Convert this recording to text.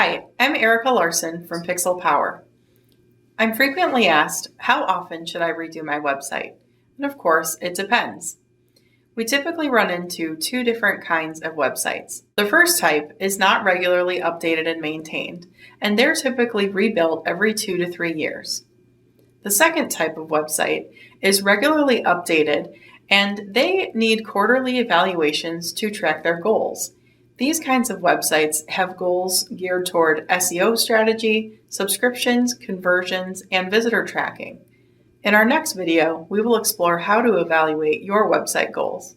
Hi, I'm Erica Larson from Pixel Power. I'm frequently asked, how often should I redo my website? And of course, it depends. We typically run into two different kinds of websites. The first type is not regularly updated and maintained, and they're typically rebuilt every 2 to 3 years. The second type of website is regularly updated, and they need quarterly evaluations to track their goals. These kinds of websites have goals geared toward SEO strategy, subscriptions, conversions, and visitor tracking. In our next video, we will explore how to evaluate your website goals.